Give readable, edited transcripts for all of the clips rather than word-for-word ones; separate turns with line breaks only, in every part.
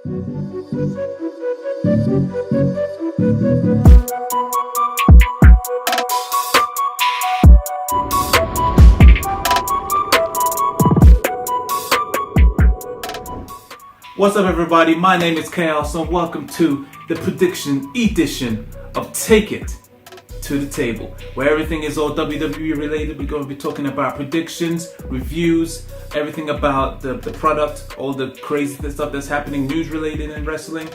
What's up, everybody? My name is Chaos, and welcome to the prediction edition of Take It to the Table, where everything is all WWE related. We're going to be talking about predictions, reviews, everything about the product, all the crazy stuff that's happening, news related in wrestling.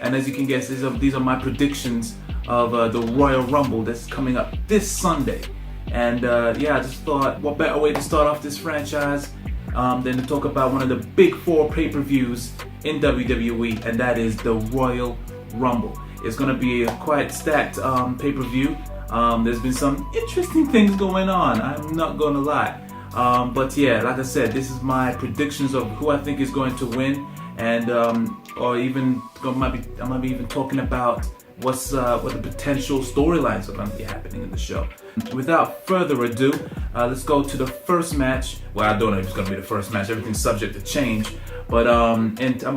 And as you can guess, these are my predictions of the Royal Rumble that's coming up this Sunday. And I just thought, what better way to start off this franchise than to talk about one of the big four pay-per-views in WWE, and that is the Royal Rumble. It's going to be a quite stacked pay-per-view. There's been some interesting things going on, I'm not going to lie. But yeah, like I said, this is my predictions of who I think is going to win, and or even I might be even talking about what the potential storylines are going to be happening in the show. Without further ado, let's go to the first match. Well, I don't know if it's going to be the first match. Everything's subject to change. But and so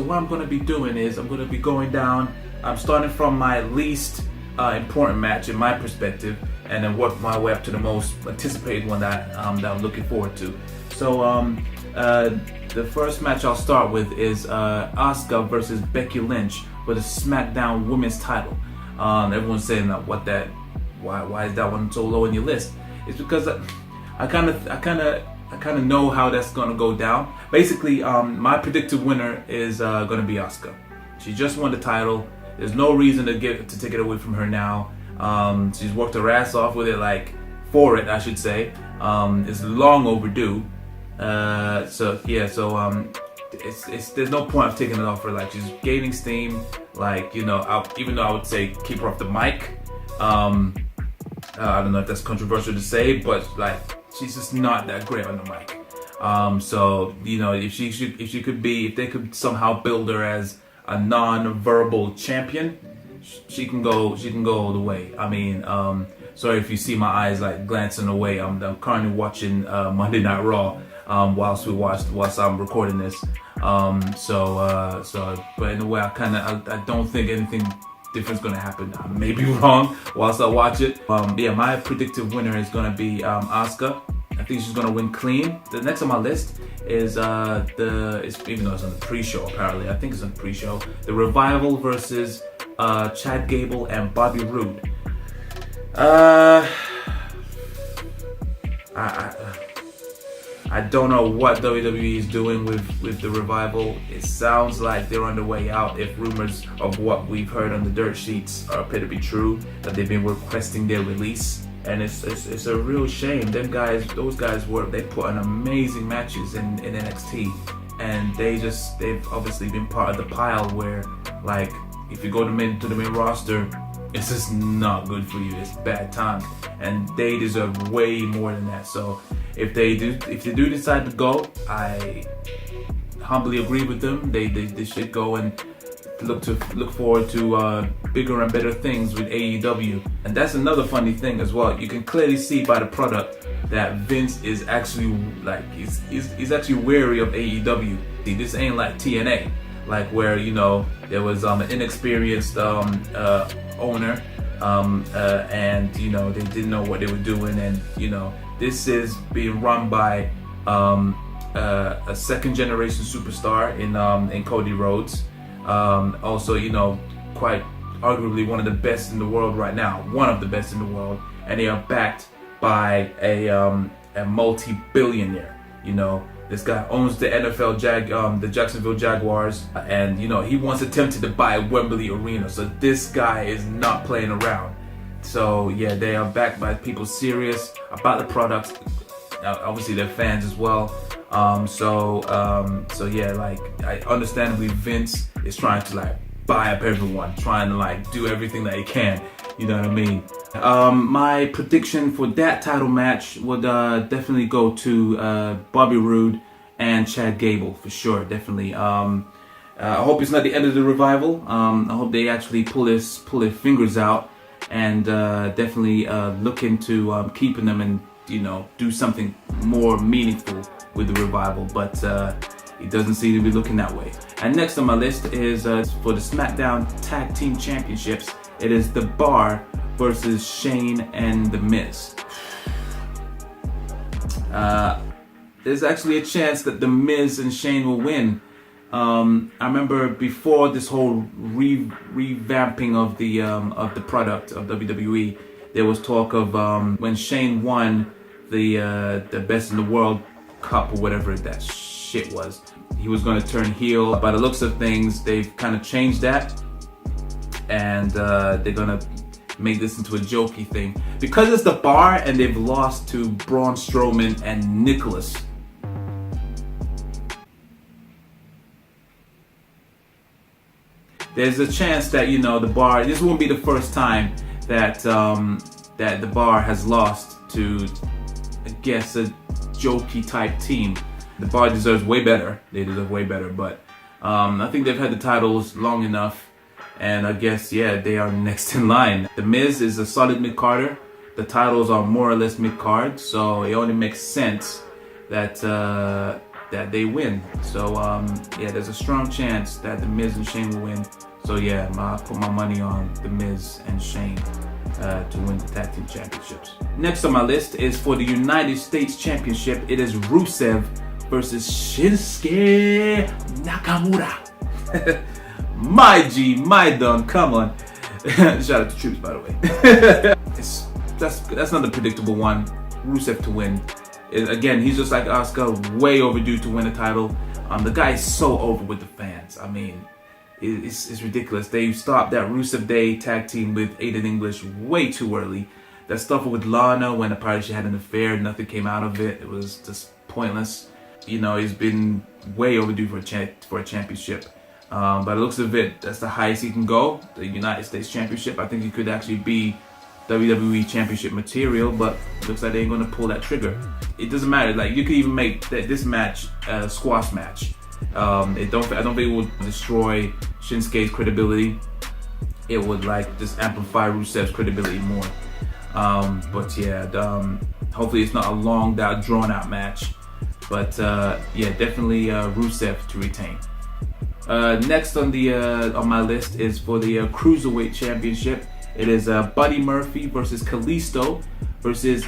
what I'm going to be doing is I'm going to be going down. I'm starting from my least important match in my perspective, and then work my way up to the most anticipated one that I'm looking forward to. So the first match I'll start with is Asuka versus Becky Lynch for the SmackDown Women's title. Everyone's saying why is that one so low in your list? It's because I kind of know how that's gonna go down. Basically, my predicted winner is gonna be Asuka. She just won the title. There's no reason to take it away from her now. She's worked her ass off with it, I should say. It's long overdue. There's no point of taking it off her. She's gaining steam. Even though I would say keep her off the mic. I don't know if that's controversial to say, but she's just not that great on the mic. If they could somehow build her as a non-verbal champion, she can go all the way. I mean, sorry if you see my eyes glancing away. I'm currently watching Monday Night Raw whilst I'm recording this. But in a way, I don't think anything different's gonna happen. I may be wrong whilst I watch it. My predicted winner is gonna be Asuka. I think she's gonna win clean. The next on my list is even though it's on the pre-show, apparently I think it's on the pre-show. The Revival versus Chad Gable and Bobby Roode. I don't know what WWE is doing with the Revival. It sounds like they're on the way out. If rumors of what we've heard on the dirt sheets appear to be true, that they've been requesting their release, and it's a real shame. Those guys they put on amazing matches in NXT, and they've obviously been part of the pile where if you go to the main roster, it's just not good for you. It's bad time, and they deserve way more than that. So if they do decide to go, I humbly agree with them. They should go and look forward to bigger and better things with AEW. And that's another funny thing as well. You can clearly see by the product that Vince is actually he's actually wary of AEW. See, this ain't like TNA, where there was an inexperienced owner, and they didn't know what they were doing, and this is being run by a second generation superstar in Cody Rhodes. Also, quite arguably one of the best in the world right now, one of the best in the world, and they are backed by a multi-billionaire. This guy owns the the Jacksonville Jaguars, and he once attempted to buy Wembley Arena. So this guy is not playing around. So yeah, they are backed by people serious about the product. Obviously, they're fans as well. Understandably, Vince is trying to buy up everyone, trying to do everything that he can. You know what I mean? My prediction for that title match would definitely go to Bobby Roode and Chad Gable for sure. Definitely. I hope it's not the end of the Revival. I hope they actually pull their fingers out and definitely look into keeping them and do something more meaningful with the Revival. But it doesn't seem to be looking that way. And next on my list is for the SmackDown Tag Team Championships. It is The Bar versus Shane and The Miz. There's actually a chance that The Miz and Shane will win. I remember before this whole revamping of the product of WWE, there was talk of when Shane won the Best in the World Cup or whatever that shit was, he was going to turn heel. By the looks of things, they've kind of changed that, and they're going to make this into a jokey thing because it's The Bar and they've lost to Braun Strowman and Nicholas. There's a chance that, you know, The Bar, this won't be the first time that that The Bar has lost to, I guess, a jokey type team. The Bar deserves way better. They deserve way better, but I think they've had the titles long enough, and I guess, yeah, they are next in line. The Miz is a solid mid-carder. The titles are more or less mid-card, so it only makes sense that that they win. So yeah, there's a strong chance that The Miz and Shane will win. So yeah, I put my money on The Miz and Shane to win the Tag Team Championships. Next on my list is for the United States Championship. It is Rusev versus Shinsuke Nakamura. My G, my Don, come on. Shout out to Troops, by the way. That's not a predictable one. Rusev to win. Again, he's just like Asuka, way overdue to win a title. The guy is so over with the fans. I mean, it's ridiculous. They stopped that Rusev Day tag team with Aiden English way too early. That stuff with Lana when apparently she had an affair, nothing came out of it. It was just pointless. You know, he's been way overdue for a championship. By the looks of it, that's the highest he can go. The United States Championship. I think he could actually be WWE Championship material, but it looks like they ain't gonna pull that trigger. It doesn't matter. Like, you could even make this match a squash match. I don't think it would destroy Shinsuke's credibility. It would like just amplify Rusev's credibility more. But yeah, hopefully it's not a long, drawn out match. But yeah, definitely Rusev to retain. Next on my list is for the Cruiserweight Championship. It is Buddy Murphy versus Kalisto versus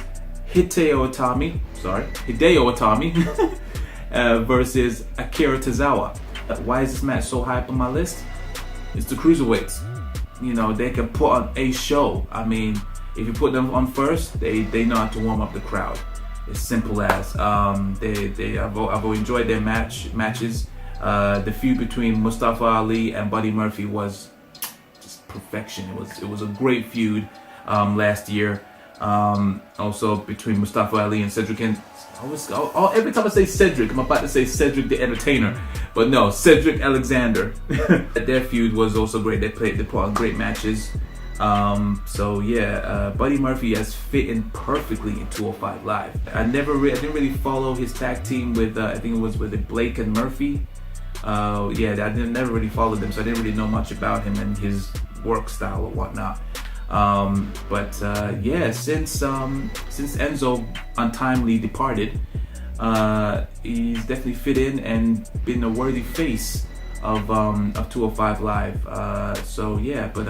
Hideo Itami versus Akira Tozawa. Why is this match so high up on my list? It's the Cruiserweights. You know, they can put on a show. I mean, if you put them on first, they know how to warm up the crowd. It's simple as. I've enjoyed their matches. The feud between Mustafa Ali and Buddy Murphy was just perfection. It was a great feud last year. Also between Mustafa Ali and Cedric, and every time I say Cedric, I'm about to say Cedric the Entertainer, but no, Cedric Alexander. Their feud was also great. They put on great matches. So yeah, Buddy Murphy has fit in perfectly in 205 Live. I didn't really follow his tag team with I think it was with Blake and Murphy. Yeah, I never really followed them, so I didn't really know much about him and his work style or whatnot. But yeah, since Enzo untimely departed, he's definitely fit in and been a worthy face of 205 Live. So yeah, but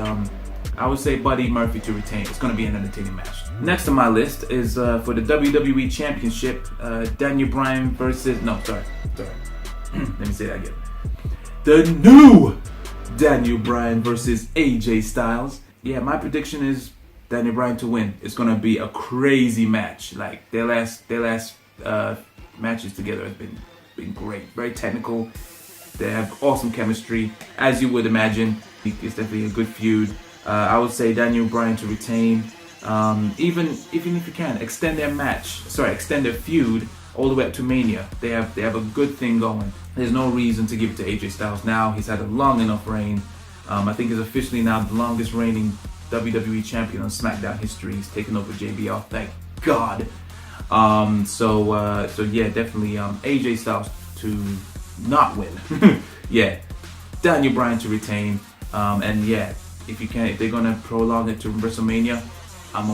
I would say Buddy Murphy to retain. It's going to be an entertaining match. Next on my list is for the WWE Championship, Daniel Bryan versus sorry. Let me say that again. The new Daniel Bryan versus AJ Styles. Yeah, my prediction is Daniel Bryan to win. It's gonna be a crazy match. Like their last matches together have been great, very technical. They have awesome chemistry, as you would imagine. It's definitely a good feud. I would say Daniel Bryan to retain. Even if you can extend their feud all the way up to Mania. They have a good thing going. There's no reason to give it to AJ Styles now. He's had a long enough reign. I think he's officially now the longest reigning WWE champion on SmackDown history. He's taken over JBL, thank God. So yeah, definitely AJ Styles to not win. Yeah, Daniel Bryan to retain. And yeah, if they're gonna prolong it to WrestleMania, I'm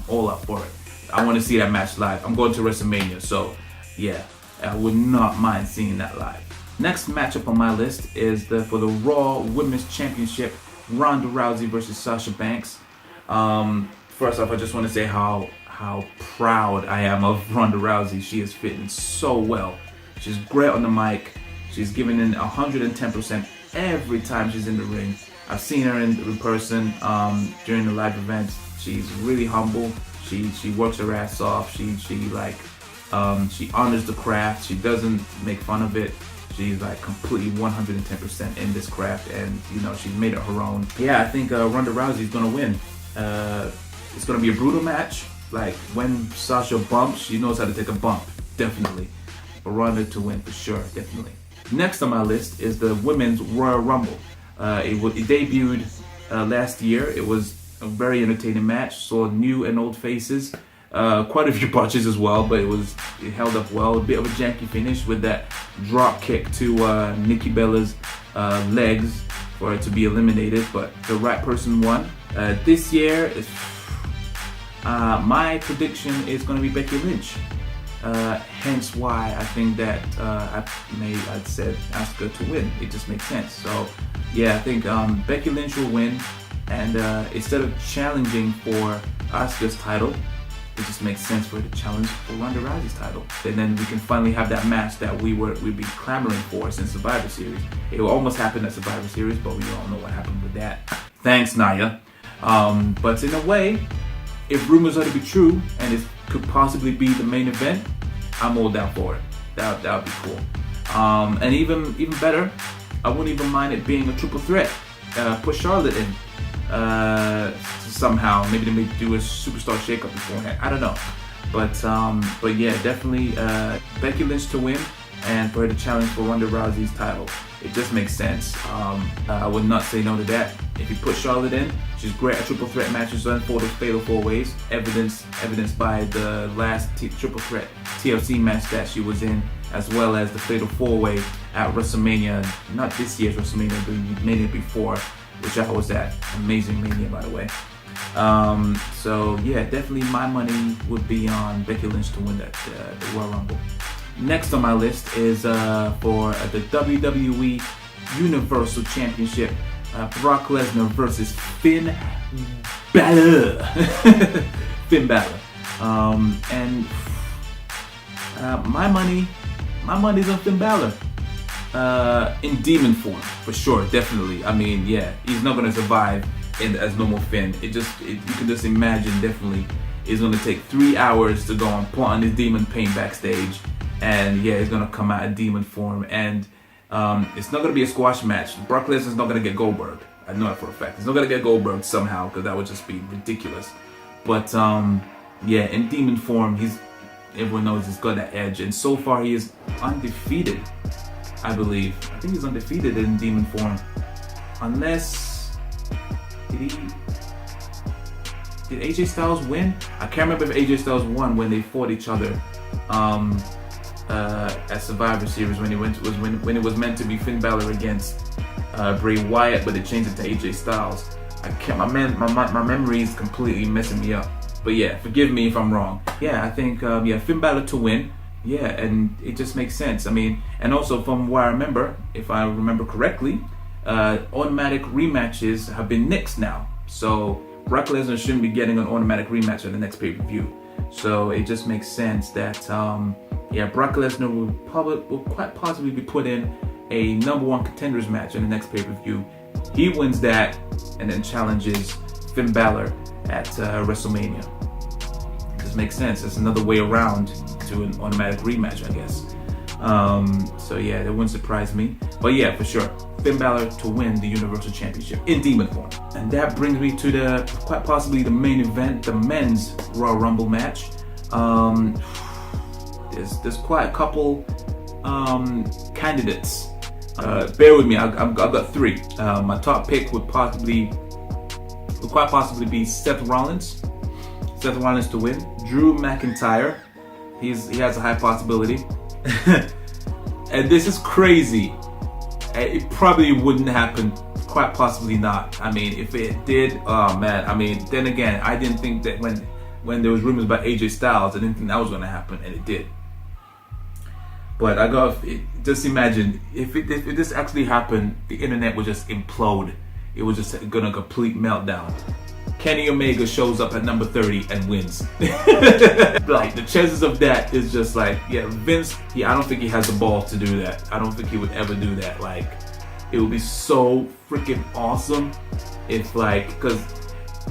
all up for it. I want to see that match live. I'm going to WrestleMania, so yeah, I would not mind seeing that live. Next matchup on my list is for the Raw Women's Championship, Ronda Rousey versus Sasha Banks. First off, I just want to say how proud I am of Ronda Rousey. She is fitting so well. She's great on the mic. She's giving in 110% every time she's in the ring. I've seen her in person during the live events. She's really humble. She works her ass off. She honors the craft. She doesn't make fun of it. She's like completely 110% in this craft, and she's made it her own. Yeah, I think Ronda Rousey is gonna win. It's gonna be a brutal match. Like when Sasha bumps, she knows how to take a bump, definitely. But Ronda to win for sure, definitely. Next on my list is the Women's Royal Rumble. It debuted last year. It was a very entertaining match. Saw new and old faces. Quite a few botches as well, but it held up well. A bit of a janky finish with that drop kick to Nikki Bella's legs for it to be eliminated, but the right person won. This year, my prediction is going to be Becky Lynch. Hence why I think that I'd said Asuka to win. It just makes sense. So yeah, I think Becky Lynch will win, and instead of challenging for Asuka's title, it just makes sense for her to challenge for Ronda Rousey's title. And then we can finally have that match that we've been clamoring for since Survivor Series. It almost happened at Survivor Series, but we all know what happened with that. Thanks, Nia. But in a way, if rumors are to be true and it could possibly be the main event, I'm all down for it. That would be cool. And even better, I wouldn't even mind it being a triple threat. Put Charlotte in. Somehow, maybe they may do a superstar shakeup beforehand. I don't know, but yeah, definitely Becky Lynch to win and for her to challenge for Ronda Rousey's title. It just makes sense. I would not say no to that. If you put Charlotte in, she's great at triple threat matches and for the Fatal 4-Ways. Evidenced by the last triple threat TLC match that she was in, as well as the Fatal 4-Way at WrestleMania. Not this year's WrestleMania, but Mania before, which I was at. Amazing Mania, by the way. So yeah, definitely my money would be on Becky Lynch to win the Royal Rumble. Next on my list is for the WWE Universal Championship, Brock Lesnar versus Finn Balor. Finn Balor. And my money's on Finn Balor. In demon form, for sure, definitely. I mean, yeah, he's not gonna survive as normal Finn. You can just imagine, definitely, it's gonna take 3 hours to go and put on his demon paint backstage, and yeah, he's gonna come out in demon form, and it's not gonna be a squash match. Brock Lesnar's not gonna get Goldberg. I know that for a fact. He's not gonna get Goldberg somehow, because that would just be ridiculous. But yeah, in demon form, everyone knows he's got that edge, and so far he is undefeated. I believe. I think he's undefeated in demon form. Unless did AJ Styles win? I can't remember if AJ Styles won when they fought each other at Survivor Series when it was meant to be Finn Balor against Bray Wyatt, but they changed it to AJ Styles. My memory is completely messing me up. But yeah, forgive me if I'm wrong. Yeah, I think Finn Balor to win. Yeah, and it just makes sense. I mean, and also from what I remember, if I remember correctly, automatic rematches have been nixed now. So Brock Lesnar shouldn't be getting an automatic rematch on the next pay-per-view. So it just makes sense that Brock Lesnar will quite possibly be put in a #1 contenders match on the next pay-per-view. He wins that and then challenges Finn Balor at WrestleMania. Makes sense. It's another way around to an automatic rematch, I guess. So yeah, that wouldn't surprise me. But yeah, for sure, Finn Balor to win the Universal Championship in demon form. And that brings me to quite possibly the main event, the men's Royal Rumble match. There's quite a couple candidates. Bear with me. I've got 3. My top pick would quite possibly be Seth Rollins. Seth Rollins to win. Drew McIntyre, he has a high possibility. And this is crazy. It probably wouldn't happen. Quite possibly not. I mean, if it did, oh man. I mean, then again, I didn't think that when there was rumors about AJ Styles, I didn't think that was going to happen, and it did. But I got just imagine if this actually happened, the internet would just implode. It was just gonna complete meltdown. Kenny Omega shows up at number 30 and wins. Like, the chances of that is just like, yeah, Vince, I don't think he has the balls to do that. I don't think he would ever do that. Like, it would be so freaking awesome if, like, because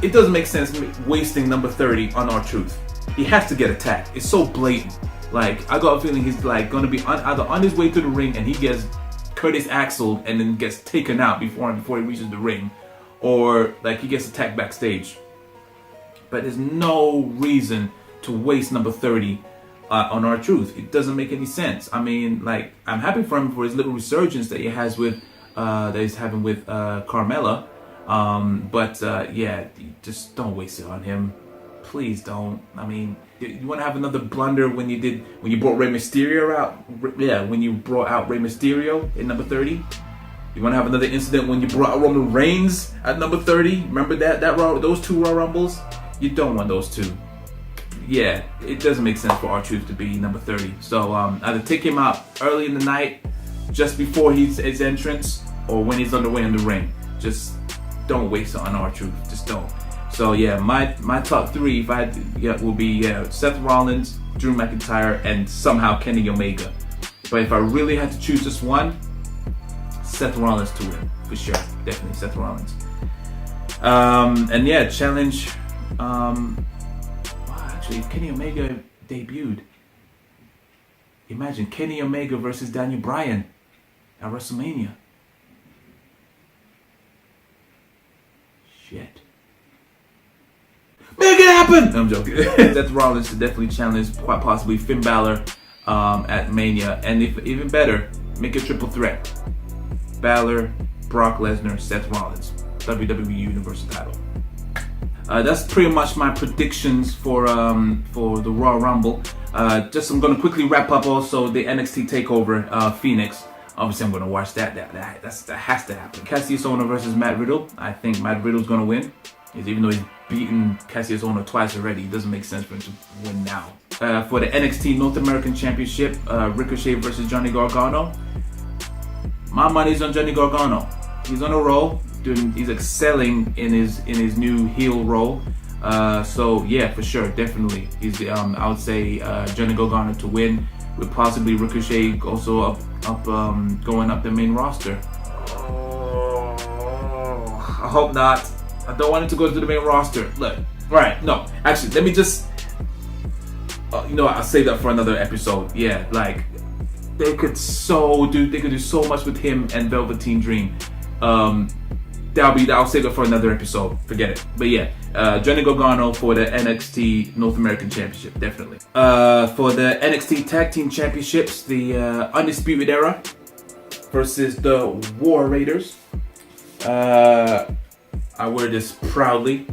it doesn't make sense wasting number 30 on R-Truth. He has to get attacked. It's so blatant. Like, I got a feeling he's like gonna be either on his way to the ring and he gets Curtis Axel and then gets taken out before he reaches the ring, or like he gets attacked backstage. But there's no reason to waste number 30 on R-Truth. It doesn't make any sense. I mean, like, I'm happy for him for his little resurgence that he has with that he's having with Carmella. Yeah, just don't waste it on him. Please don't. I mean, you want to have another blunder when you brought Rey Mysterio out? Yeah, when you brought out Rey Mysterio in number 30. You want to have another incident when you brought out Roman Reigns at number 30? Remember those two Royal Rumbles? You don't want those two. Yeah, it doesn't make sense for R-Truth to be number 30. So either take him out early in the night, just before his entrance, or when he's on the way in the ring. Just don't waste it on R-Truth. Just don't. So yeah, my top three, if I had, will be Seth Rollins, Drew McIntyre, and somehow Kenny Omega. But if I really had to choose just one, Seth Rollins to win for sure. Definitely Seth Rollins. And yeah, challenge. Actually, Kenny Omega debuted. Imagine Kenny Omega versus Daniel Bryan at WrestleMania. Shit. Make it happen! I'm joking. Seth Rollins to definitely challenge, quite possibly, Finn Balor at Mania. And if even better, make a triple threat. Balor, Brock Lesnar, Seth Rollins. WWE Universal title. That's pretty much my predictions for the Royal Rumble. I'm going to quickly wrap up also the NXT Takeover Phoenix. Obviously, I'm going to watch that. That has to happen. Cassius Ohno versus Matt Riddle. I think Matt Riddle's going to win. Even though he's beaten Cassius Ohno twice already, it doesn't make sense for him to win now. For the NXT North American Championship, Ricochet versus Johnny Gargano. My money's on Johnny Gargano. He's on a roll. He's excelling in his new heel role. So yeah, for sure, definitely. I would say Johnny Gargano to win, with possibly Ricochet also going up the main roster. I hope not. I don't want him to go to the main roster. Look, right? No, actually, let me just. I'll save that for another episode. Yeah, like they could do so much with him and Velveteen Dream. I'll save it for another episode. Forget it. But yeah, Johnny Gargano for the NXT North American Championship, definitely. For the NXT Tag Team Championships, the Undisputed Era versus the War Raiders. I wear this proudly.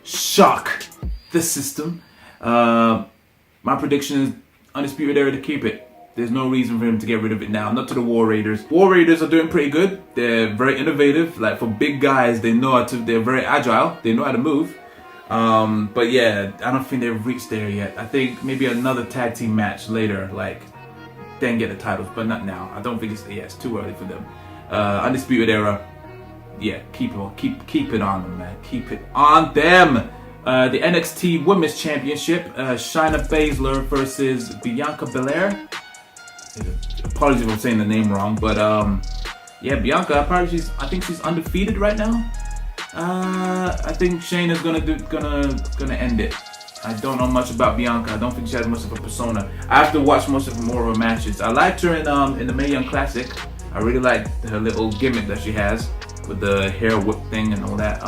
Shock the system. My prediction is Undisputed Era to keep it. There's no reason for him to get rid of it now. Not to the War Raiders. War Raiders are doing pretty good. They're very innovative. Like, for big guys, they're very agile. They know how to move. But yeah, I don't think they've reached there yet. I think maybe another tag team match later, like, then get the titles, but not now. I don't think it's too early for them. Undisputed Era, yeah, keep it on them, man. Keep it on them. The NXT Women's Championship, Shayna Baszler versus Bianca Belair. Apologies if I'm saying the name wrong, but yeah, Bianca. I think she's undefeated right now. I think Shayna's gonna end it. I don't know much about Bianca. I don't think she has much of a persona. I have to watch more of her matches. I liked her in the Mae Young Classic. I really liked her little gimmick that she has with the hair whip thing and all that.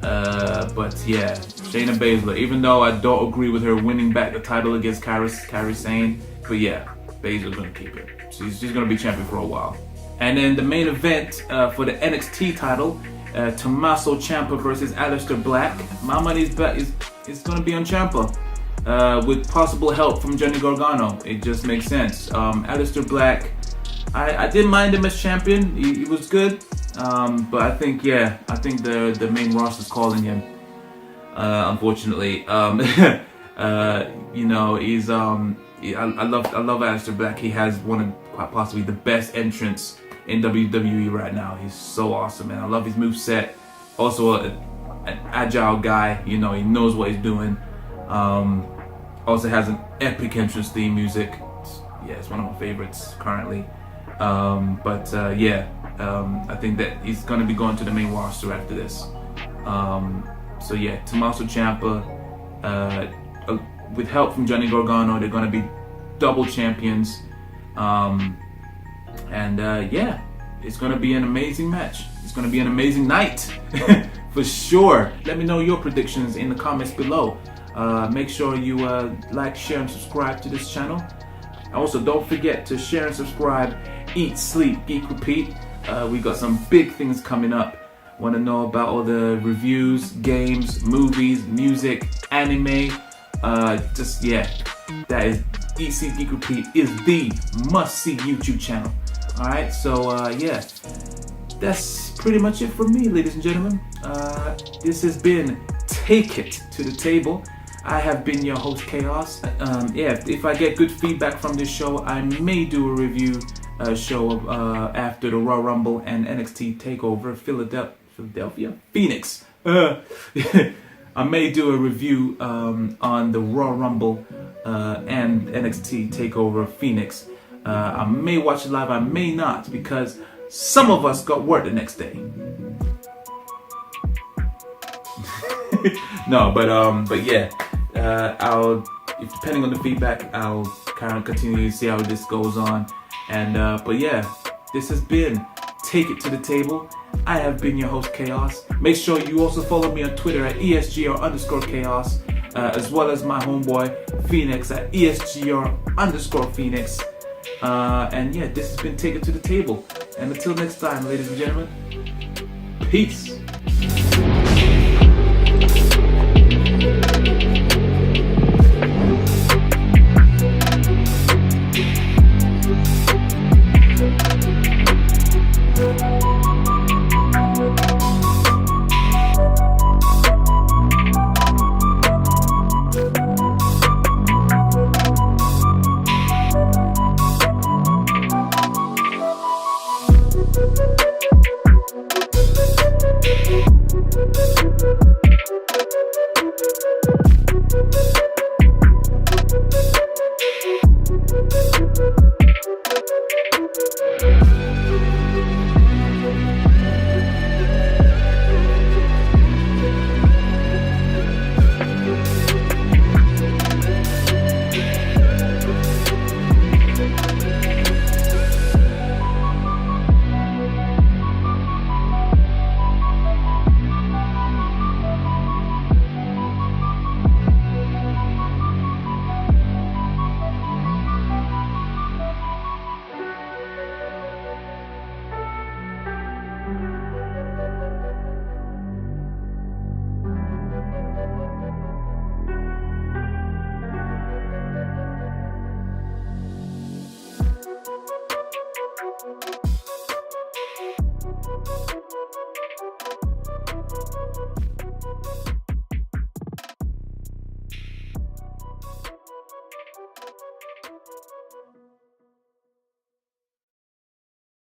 But yeah, Shayna Baszler. Even though I don't agree with her winning back the title against Kairi Sane, but yeah, Baszler's gonna keep it. She's gonna be champion for a while. And then the main event for the NXT title, Tommaso Ciampa versus Aleister Black. My money's bet is gonna be on Ciampa, with possible help from Johnny Gargano. It just makes sense. Aleister Black, I didn't mind him as champion. He was good, but I think the main roster's calling him. Unfortunately, I love Aleister Black. He has one of quite possibly the best entrance in WWE right now. He's so awesome, man. I love his moveset. Also an agile guy, you know, he knows what he's doing. Also has an epic entrance theme music. It's one of my favorites currently. I think that he's going to be going to the main roster after this. So yeah, Tommaso Ciampa, with help from Johnny Gargano, they're going to be double champions. It's going to be an amazing match. It's going to be an amazing night for sure. Let me know your predictions in the comments below. Make sure you like, share, and subscribe to this channel. Also, don't forget to share and subscribe. Eat, sleep, geek, repeat. We got some big things coming up. Want to know about all the reviews, games, movies, music, anime? That is Eat, Sleep, Geek, Repeat is the must-see YouTube channel. All right, so that's pretty much it from me, ladies and gentlemen. This has been Take It to the Table. I have been your host, Chaos. If I get good feedback from this show, I may do a review show after the Royal Rumble and NXT Takeover Philadelphia, Phoenix. I may do a review on the Royal Rumble and NXT Takeover Phoenix. I may watch it live, I may not, because some of us got work the next day. No, but yeah, depending on the feedback, I'll kind of continue to see how this goes on. And this has been Take It to the Table. I have been your host, Chaos. Make sure you also follow me on Twitter at ESGR_Chaos, as well as my homeboy Phoenix at ESGR_Phoenix. This has been Take It to the Table. And until next time, ladies and gentlemen, peace.